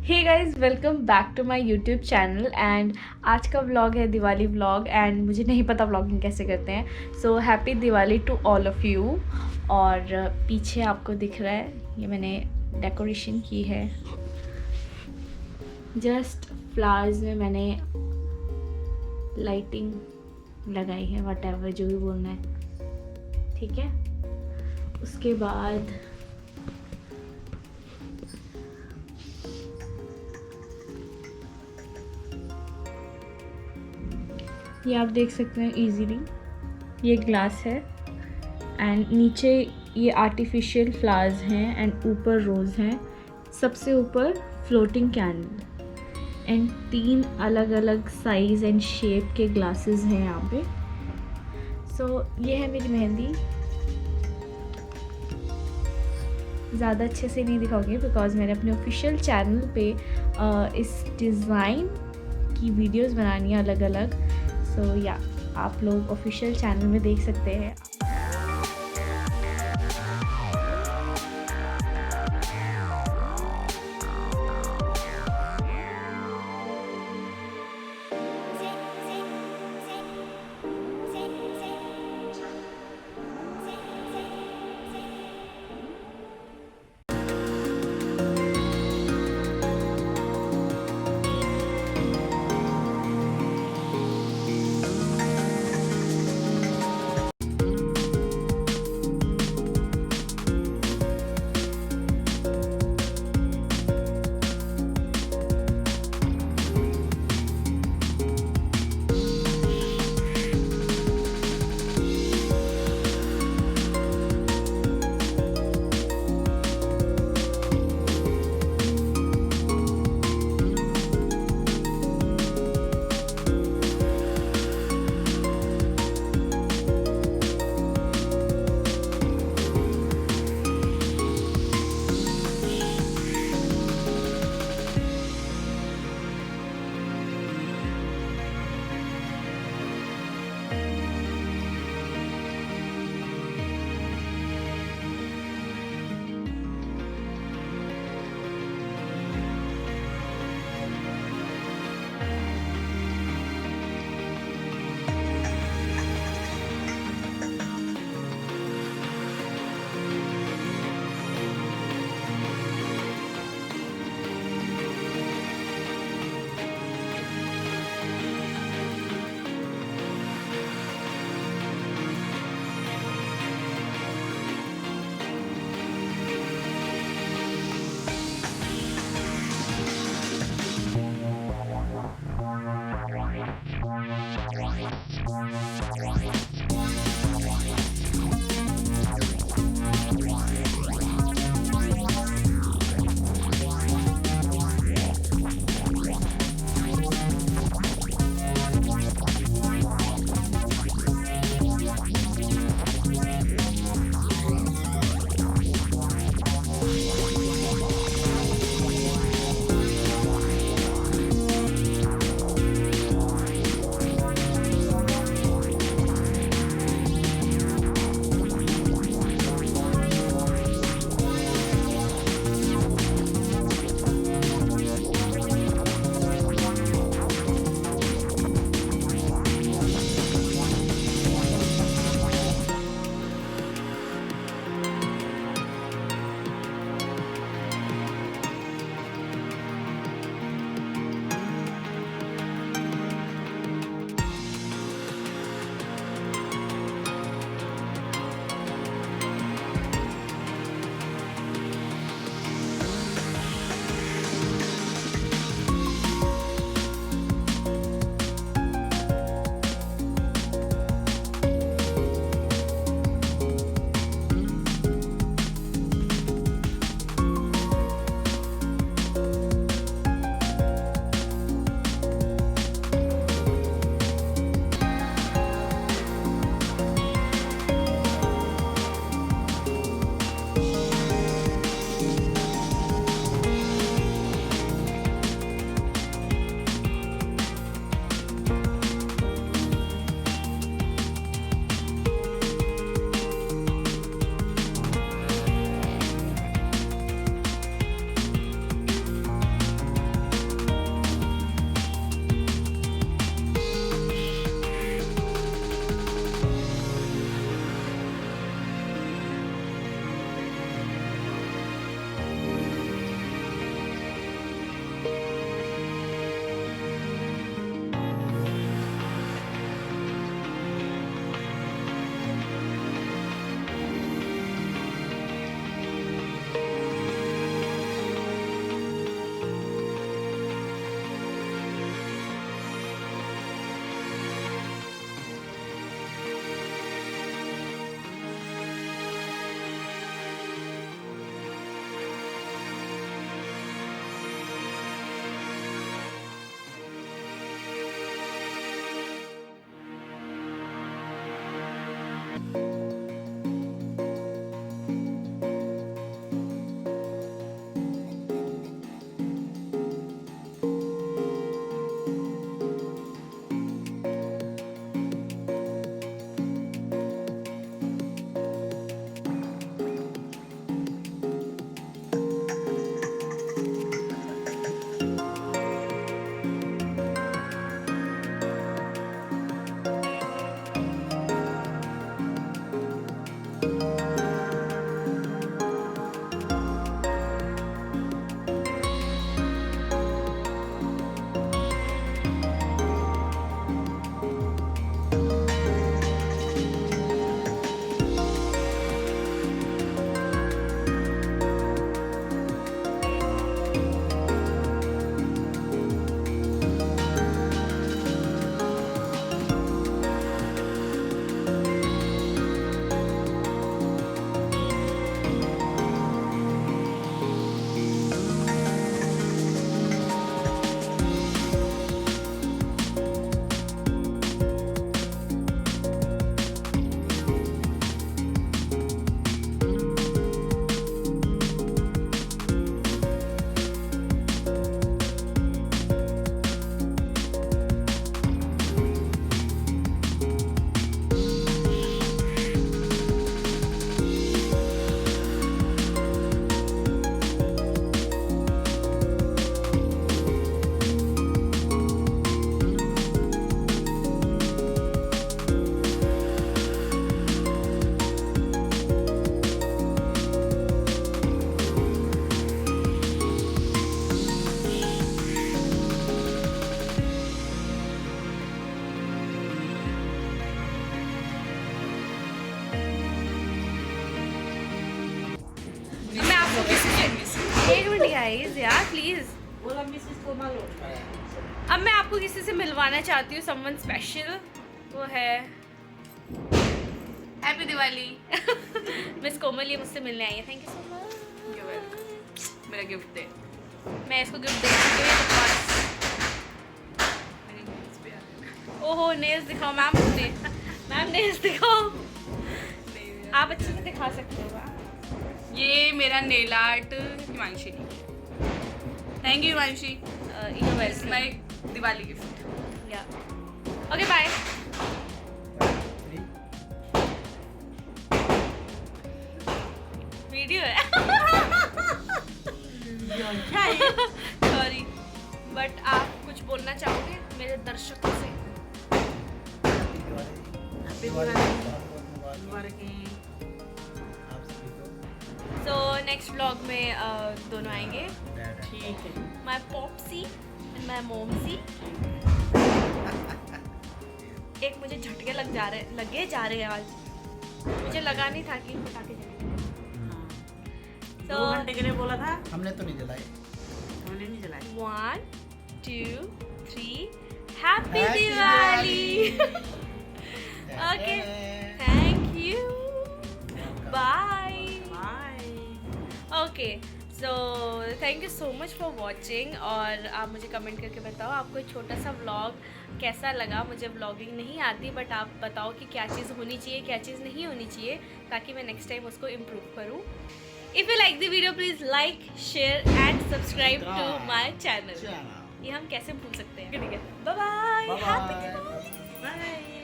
Hey guys, welcome back to my YouTube channel. And आज का vlog है Diwali vlog. And मुझे नहीं पता व्लॉगिंग कैसे करते हैं। So happy Diwali to all of you. और पीछे आपको दिख रहा है, ये मैंने डेकोरेशन की है। जस्ट फ्लावर्स में मैंने लाइटिंग लगाई है, व्हाटएवर जो भी बोलना है, ठीक है। उसके बाद ये आप देख सकते हैं इजीली, ये ग्लास है एंड नीचे ये आर्टिफिशियल फ्लावर्स हैं एंड ऊपर रोज़ हैं। सबसे ऊपर फ्लोटिंग कैंडल एंड 3 अलग अलग साइज़ एंड शेप के ग्लासेस हैं यहाँ पे। सो ये है मेरी मेहंदी। ज़्यादा अच्छे से नहीं दिखाऊंगी बिकॉज़ मैंने अपने ऑफिशियल चैनल पे इस डिज़ाइन की वीडियोस बनानी है अलग अलग। सो या आप लोग ऑफिशियल चैनल में देख सकते हैं। गाइस यार प्लीज। अब मैं आपको किसी से मिलवाना चाहती हूँ, समवन स्पेशल। वो है हैप्पी दिवाली। मिस कोमल ये मुझसे मिलने आई है। Thank you so much. मेरा गिफ्ट दे। मैं इसको गिफ्ट दे चुकी हूँ। ओहो नेल्स दिखाओ मैम। मैम नेल्स दिखाओ। आप अच्छे से दिखा सकते हो। ये मेरा nail art Himanshi. Thank you Himanshi. My Diwali gift. या ओके बाय। वीडियो है। सॉरी बट आप कुछ बोलना चाहोगे मेरे दर्शकों से? तो नेक्स्ट व्लॉग में दोनों आएंगे। ठीक है। My popsy and my momsy. एक मुझे झटके लगे जा रहे हैं आज। मुझे लगा नहीं था कि पटाखे जलेंगे। तो 2 घंटे के लिए बोला था, हमने तो नहीं जलाई। हमने नहीं जलाई। 1 2 3 happy Diwali. Okay thank you bye. Okay so thank you so much for watching. और आप मुझे कमेंट करके बताओ आपको एक छोटा सा व्लॉग कैसा लगा। मुझे व्लॉगिंग नहीं आती बट आप बताओ कि क्या चीज़ होनी चाहिए क्या चीज़ नहीं होनी चाहिए, ताकि मैं नेक्स्ट टाइम उसको इम्प्रूव करूँ। If you like the video please like share and subscribe to my channel. ये हम कैसे भूल सकते हैं। ठीक है bye bye. Happy Diwali. Bye.